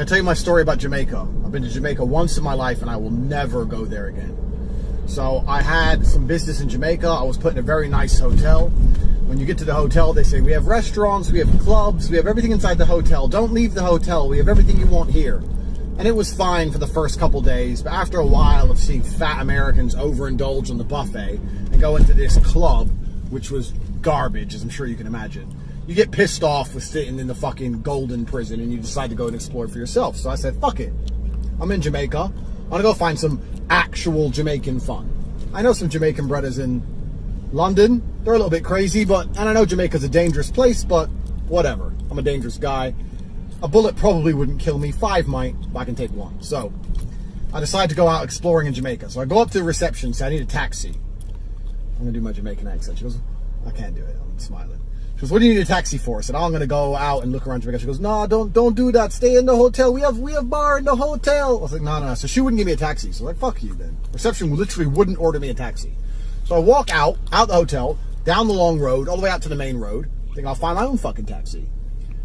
going to tell you my story about Jamaica. I've been to Jamaica once in my life, and I will never go there again. So I had some business in Jamaica. I was put in a very nice hotel. When you get to the hotel, they say, we have restaurants, we have clubs, we have everything inside the hotel. Don't leave the hotel. We have everything you want here. And it was fine for the first couple days, but after a while of seeing fat Americans overindulge on the buffet and go into this club, which was garbage, as I'm sure you can imagine, you get pissed off with sitting in the fucking golden prison and you decide to go and explore for yourself. So I said, fuck it. I'm in Jamaica. I'm gonna go find some actual Jamaican fun. I know some Jamaican brothers in London. They're a little bit crazy, and I know Jamaica's a dangerous place, but whatever. I'm a dangerous guy. A bullet probably wouldn't kill me. 5 might, but I can take 1. So I decided to go out exploring in Jamaica. So I go up to the reception, say I need a taxi. I'm gonna do my Jamaican accent. She goes, I can't do it. I'm smiling. She goes, what do you need a taxi for? I said, oh, I'm going to go out and look around Jamaica. She goes, no, don't do that. Stay in the hotel. We have bar in the hotel. I was like, no. So she wouldn't give me a taxi. So I was like, fuck you then. Reception literally wouldn't order me a taxi. So I walk out the hotel, down the long road, all the way out to the main road. Think I'll find my own fucking taxi.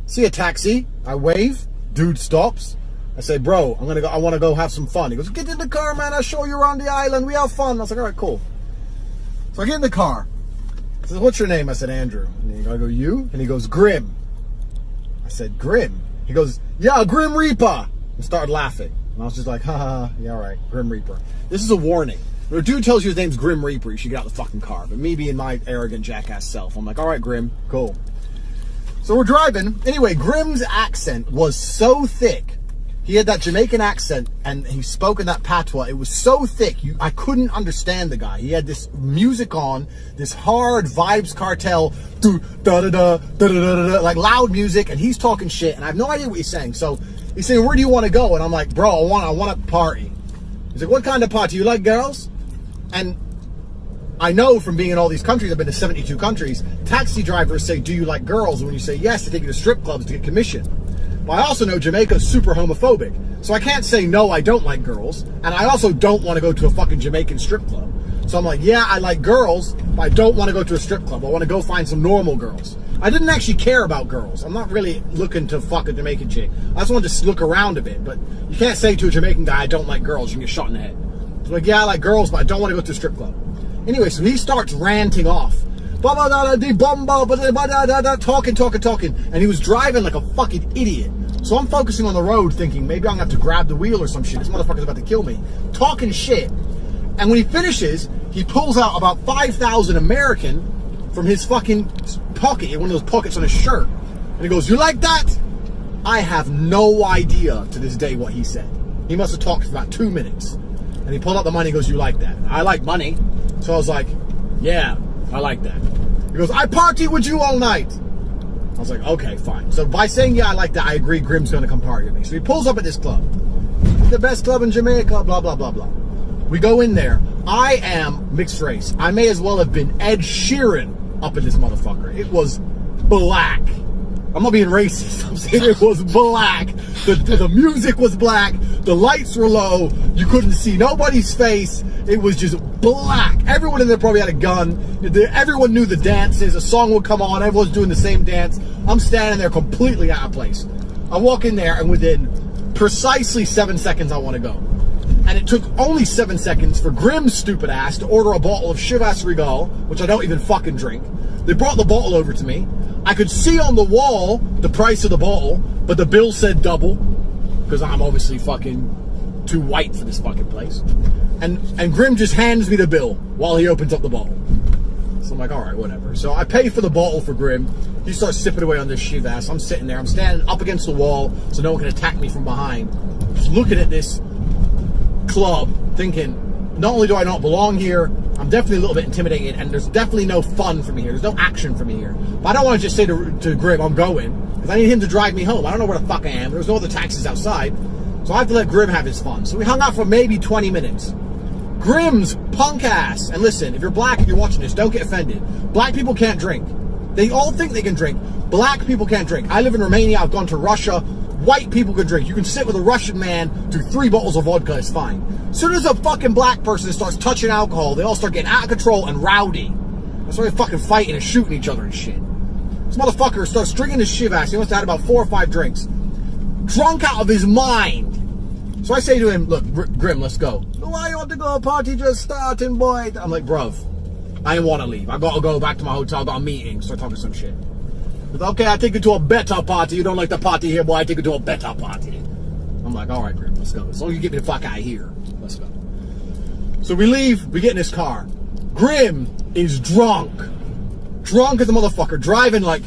See a taxi. I wave. Dude stops. I say, bro, I want to go have some fun. He goes, get in the car, man. I'll show you around the island. We have fun. I was like, all right, cool. So I get in the car. He says, what's your name? I said, Andrew. And I go, you? And he goes, Grim. I said, Grim? He goes, yeah, Grim Reaper. And started laughing. And I was just like, ha, yeah, all right, Grim Reaper. This is a warning. When a dude tells you his name's Grim Reaper, you should get out the fucking car. But me being my arrogant jackass self, I'm like, all right, Grim, cool. So we're driving. Anyway, Grim's accent was so thick. He had that Jamaican accent, and he spoke in that patois. It was so thick, I couldn't understand the guy. He had this music on, this hard Vibes Cartel, like loud music, and he's talking shit, and I have no idea what he's saying. So he's saying, where do you want to go? And I'm like, bro, I want a party. He's like, what kind of party? You like girls? And I know from being in all these countries, I've been to 72 countries, taxi drivers say, do you like girls? And when you say yes, they take you to strip clubs to get commission. But I also know Jamaica's super homophobic. So I can't say, no, I don't like girls. And I also don't want to go to a fucking Jamaican strip club. So I'm like, yeah, I like girls, but I don't want to go to a strip club. I want to go find some normal girls. I didn't actually care about girls. I'm not really looking to fuck a Jamaican chick. I just wanted to look around a bit. But you can't say to a Jamaican guy, I don't like girls. You can get shot in the head. So I'm like, yeah, I like girls, but I don't want to go to a strip club. Anyway, so he starts ranting off. Talking. And he was driving like a fucking idiot. So I'm focusing on the road thinking, maybe I'm going to have to grab the wheel or some shit. This motherfucker's about to kill me. Talking shit. And when he finishes, he pulls out about 5,000 American from his fucking pocket, one of those pockets on his shirt. And he goes, you like that? I have no idea to this day what he said. He must have talked for about 2 minutes. And he pulled out the money and goes, you like that? I like money. So I was like, yeah, I like that. He goes, I party with you all night. I was like, okay, fine. So by saying, yeah, I like that, I agree Grim's going to come party with me. So he pulls up at this club. It's the best club in Jamaica, blah, blah, blah, blah. We go in there. I am mixed race. I may as well have been Ed Sheeran up in this motherfucker. It was black. I'm not being racist. I'm saying it was black. The music was black. The lights were low. You couldn't see nobody's face. It was just black. Everyone in there probably had a gun. Everyone knew the dances. A song would come on. Everyone's doing the same dance. I'm standing there completely out of place. I walk in there, and within precisely 7 seconds, I want to go. And it took only 7 seconds for Grim's stupid ass to order a bottle of Chivas Regal, which I don't even fucking drink. They brought the bottle over to me. I could see on the wall the price of the bottle, but the bill said double, because I'm obviously fucking too white for this fucking place. And Grim just hands me the bill while he opens up the bottle. So I'm like, all right, whatever. So I pay for the bottle for Grim. He starts sipping away on this Chivas. I'm sitting there. I'm standing up against the wall so no one can attack me from behind. Just looking at this club, thinking, not only do I not belong here, I'm definitely a little bit intimidated, and there's definitely no fun for me here. There's no action for me here. But I don't want to just say to Grim, I'm going, because I need him to drive me home. I don't know where the fuck I am. There's no other taxis outside. So I have to let Grim have his fun. So we hung out for maybe 20 minutes. Grim's punk ass. And listen, if you're black and you're watching this, don't get offended. Black people can't drink. They all think they can drink. Black people can't drink. I live in Romania. I've gone to Russia. White people can drink. You can sit with a Russian man, do 3 bottles of vodka, it's fine. As soon as a fucking black person starts touching alcohol, they all start getting out of control and rowdy. They start fucking fighting and shooting each other and shit. This motherfucker starts drinking his Chivas. He must have had about 4 or 5 drinks. drunk out of his mind. So I say to him, look, Grim, let's go. Why you want to go? Party just starting, boy. I'm like, bruv, I didn't want to leave. I got to go back to my hotel. I got a meeting. Start talking some shit. He's like, okay, I take you to a better party. You don't like the party here, boy. I take you to a better party. I'm like, all right, Grim, let's go. As long as you get me the fuck out of here, let's go. So we leave. We get in his car. Grim is drunk. Drunk as a motherfucker. Driving like,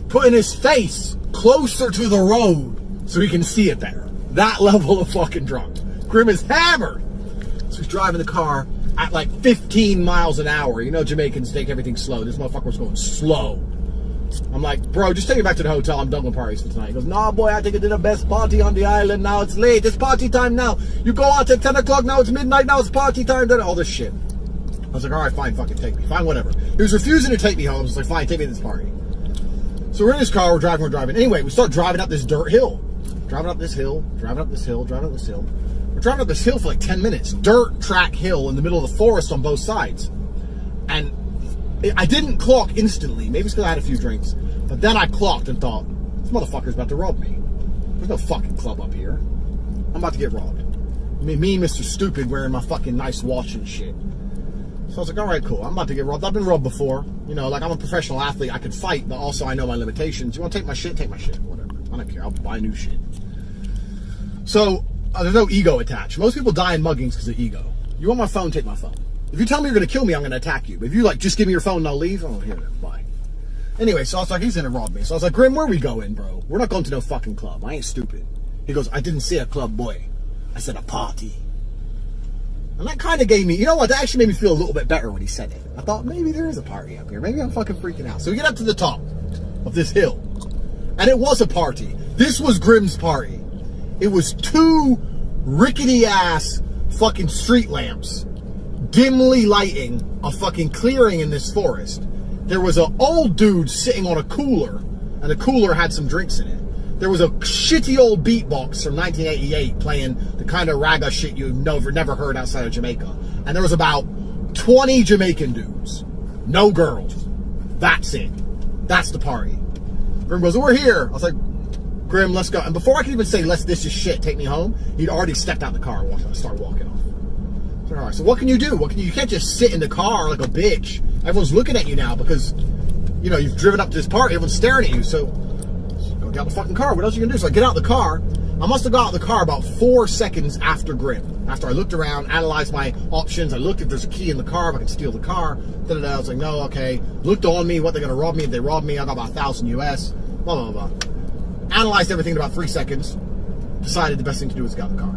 putting his face closer to the road so he can see it better. That level of fucking drunk. Grim is hammered. So he's driving the car at like 15 miles an hour. You know Jamaicans take everything slow. This motherfucker was going slow. I'm like, bro, just take me back to the hotel. I'm done with parties for tonight. He goes, nah, boy, I think it did the best party on the island. Now it's late. It's party time now. You go out at 10 o'clock. Now it's midnight. Now it's party time. All this shit. I was like, all right, fine, fucking take me. Fine, whatever. He was refusing to take me home. I was like, fine, take me to this party. So we're in his car. We're driving. Anyway, we start driving up this dirt hill. Driving up this hill. We're driving up this hill for like 10 minutes. Dirt track hill in the middle of the forest on both sides. And I didn't clock instantly. Maybe it's because I had a few drinks. But then I clocked and thought, this motherfucker's about to rob me. There's no fucking club up here. I'm about to get robbed. Me, Mr. Stupid, wearing my fucking nice watch and shit. So I was like, all right, cool. I'm about to get robbed. I've been robbed before. You know, like I'm a professional athlete. I can fight, but also I know my limitations. You want to take my shit? Take my shit. Whatever. I don't care. I'll buy new shit. So there's no ego attached. Most people die in muggings because of ego. You want my phone? Take my phone. If you tell me you're going to kill me, I'm going to attack you. But if you like, just give me your phone and I'll leave, oh, here, bye. Anyway, so I was like, he's going to rob me. So I was like, Grim, where we going, bro? We're not going to no fucking club. I ain't stupid. He goes, I didn't say a club, boy. I said a party. And that kind of gave me, you know what, that actually made me feel a little bit better when he said it. I thought, maybe there is a party up here. Maybe I'm fucking freaking out. So we get up to the top of this hill. And it was a party. This was Grim's party. It was 2 rickety-ass fucking street lamps dimly lighting a fucking clearing in this forest. There was an old dude sitting on a cooler, and the cooler had some drinks in it. There was a shitty old beatbox from 1988 playing the kind of ragga shit you've never heard outside of Jamaica. And there was about 20 Jamaican dudes. No girls. That's it. That's the party. Grim goes, we're here. I was like, Grim, let's go. And before I could even say, this is shit, take me home, he'd already stepped out the car and started walking off. So, all right, so what can you do? You can't just sit in the car like a bitch. Everyone's looking at you now because, you know, you've driven up to this party. Everyone's staring at you. So go get out the fucking car. What else are you going to do? So I get out of the car. I must have got out of the car about 4 seconds after Grim. After I looked around, analyzed my options. I looked if there's a key in the car, if I could steal the car. I was like, no, okay. Looked on me, what they're going to rob me. If they rob me, I got about 1,000 US. Blah, blah, blah. Analyzed everything in about 3 seconds. Decided the best thing to do was get out of the car.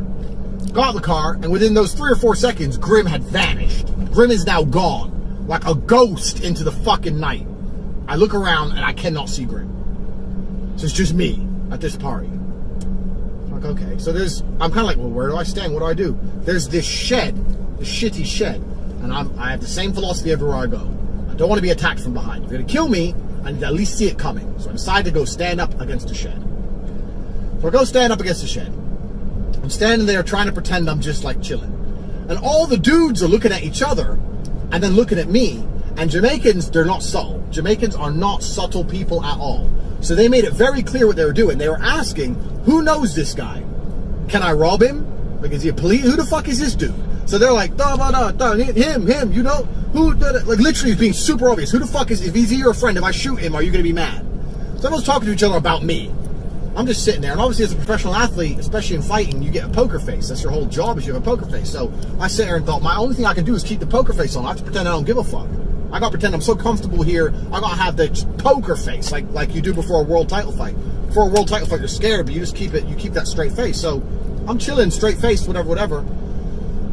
Got out of the car, and within those 3 or 4 seconds, Grim had vanished. Grim is now gone. Like a ghost into the fucking night. I look around, and I cannot see Grim. So it's just me at this party. I'm like, okay. So I'm kind of like, well, where do I stand? What do I do? There's this shed, this shitty shed. And I have the same philosophy everywhere I go. I don't want to be attacked from behind. If you're going to kill me, I need to at least see it coming. So I decide to go stand up against the shed. So I go stand up against the shed. I'm standing there trying to pretend I'm just like chilling. And all the dudes are looking at each other and then looking at me. And Jamaicans, they're not subtle. Jamaicans are not subtle people at all. So they made it very clear what they were doing. They were asking, who knows this guy? Can I rob him? Like, is he a police? Who the fuck is this dude? So they're like, him, you know? Who, like, literally being super obvious. Who the fuck is, if he's your friend, if I shoot him, are you going to be mad? So everyone's talking to each other about me. I'm just sitting there, and obviously as a professional athlete, especially in fighting, you get a poker face. That's your whole job, is you have a poker face. So I sit there and thought, my only thing I can do is keep the poker face on. I have to pretend I don't give a fuck. I gotta pretend I'm so comfortable here, I gotta have the poker face, like you do before a world title fight. Before a world title fight, you're scared, but you just keep that straight face. So I'm chilling, straight face, whatever.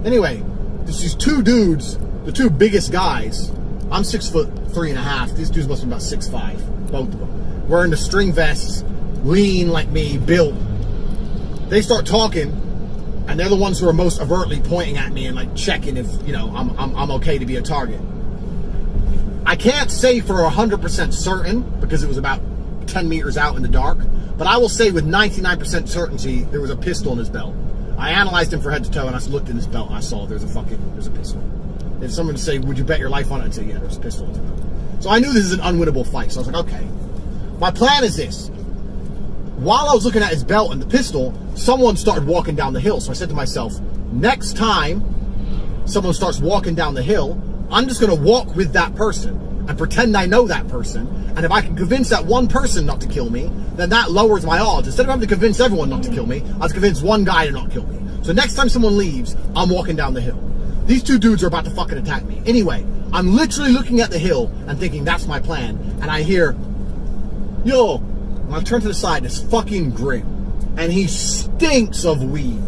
Anyway, there's these 2 dudes, the 2 biggest guys. I'm 6'3.5". These dudes must be about 6'5", both of them. Wearing the string vests, lean like me, built. They start talking, and they're the ones who are most overtly pointing at me and like checking if, you know, I'm okay to be a target. I can't say for 100% certain because it was about 10 meters out in the dark, but I will say with 99% certainty there was a pistol in his belt. I analyzed him for head to toe, and I looked in his belt and I saw there's a pistol. If someone would say, would you bet your life on it? I'd say, yeah, there's a pistol in his belt. So I knew this is an unwinnable fight. So I was like, okay. My plan is this. while I was looking at his belt and the pistol, someone started walking down the hill. So I said to myself, next time someone starts walking down the hill, I'm just going to walk with that person and pretend I know that person. And if I can convince that one person not to kill me, then that lowers my odds. Instead of having to convince everyone not to kill me, I was convinced one guy to not kill me. So next time someone leaves, I'm walking down the hill. These two dudes are about to fucking attack me. Anyway, I'm literally looking at the hill and thinking that's my plan. And I hear, yo, and I turn to the side, it's fucking Grim. And he stinks of weed.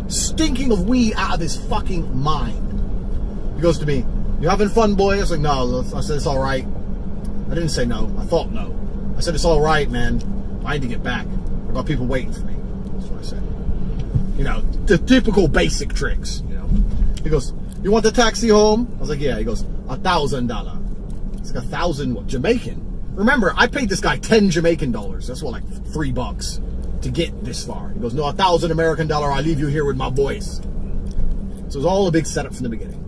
Stinking of weed out of his fucking mind. He goes to me, you having fun, boy? I was like, no. I said, it's all right. I didn't say no. I thought no. I said, it's all right, man. I need to get back. I got people waiting for me. That's what I said. You know, the typical basic tricks, you know. He goes, you want the taxi home? I was like, yeah. He goes, $1,000. It's like 1,000 what, Jamaican? Remember, I paid this guy 10 Jamaican dollars. That's what, like $3 to get this far. He goes, no, 1,000 American dollar. I leave you here with my boys. So it was all a big setup from the beginning.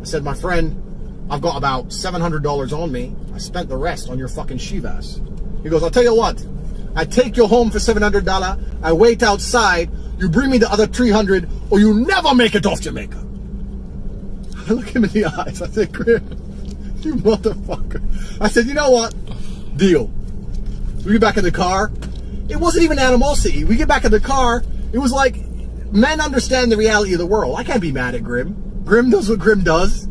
I said, my friend, I've got about $700 on me. I spent the rest on your fucking Shivas. He goes, I'll tell you what. I take you home for $700. I wait outside. You bring me the other 300, or you never make it off Jamaica. I look him in the eyes. I said, Grim, you motherfucker. I said, you know what? Deal. We get back in the car. It wasn't even animosity. We get back in the car. It was like, men understand the reality of the world. I can't be mad at Grim. Grim does what Grim does.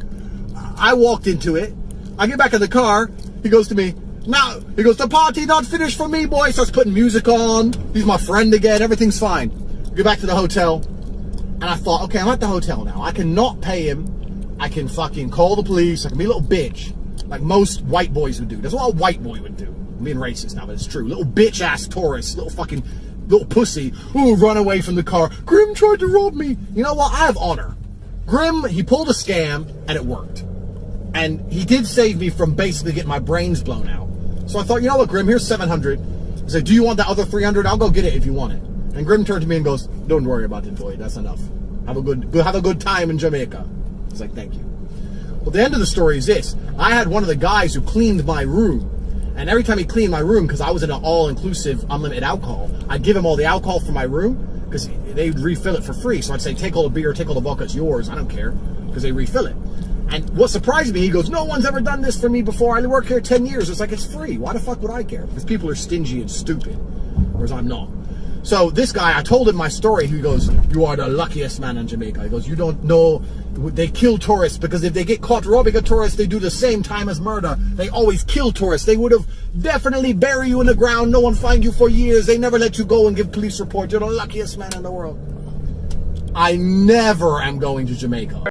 I walked into it. I get back in the car. He goes to me, now, he goes, the party not finished for me, boy. Starts putting music on. He's my friend again. Everything's fine. We get back to the hotel. And I thought, okay, I'm at the hotel now. I can not pay him. I can fucking call the police. I can be a little bitch. Like most white boys would do. That's what a white boy would do. I'm being racist now, but it's true. Little bitch ass tourist. Little pussy. Ooh, run away from the car. Grim tried to rob me. You know what? I have honor. Grim, he pulled a scam, and it worked. And he did save me from basically getting my brains blown out. So I thought, you know what, Grim, here's 700. I said, do you want that other 300? I'll go get it if you want it. And Grim turned to me and goes, don't worry about it, boy. That's enough. Have a good time in Jamaica. I was like, thank you. Well, the end of the story is this. I had one of the guys who cleaned my room. And every time he cleaned my room, because I was in an all-inclusive unlimited alcohol, I'd give him all the alcohol for my room, because they'd refill it for free. So I'd say, take all the beer, take all the vodka, it's yours. I don't care, because they refill it. And what surprised me, he goes, no one's ever done this for me before. I work here 10 years. It's like, it's free. Why the fuck would I care? Because people are stingy and stupid, whereas I'm not. So this guy, I told him my story. He goes, you are the luckiest man in Jamaica. He goes, you don't know, they kill tourists because if they get caught robbing a tourist, they do the same time as murder. They always kill tourists. They would have definitely buried you in the ground. No one find you for years. They never let you go and give police report. You're the luckiest man in the world. I never am going to Jamaica.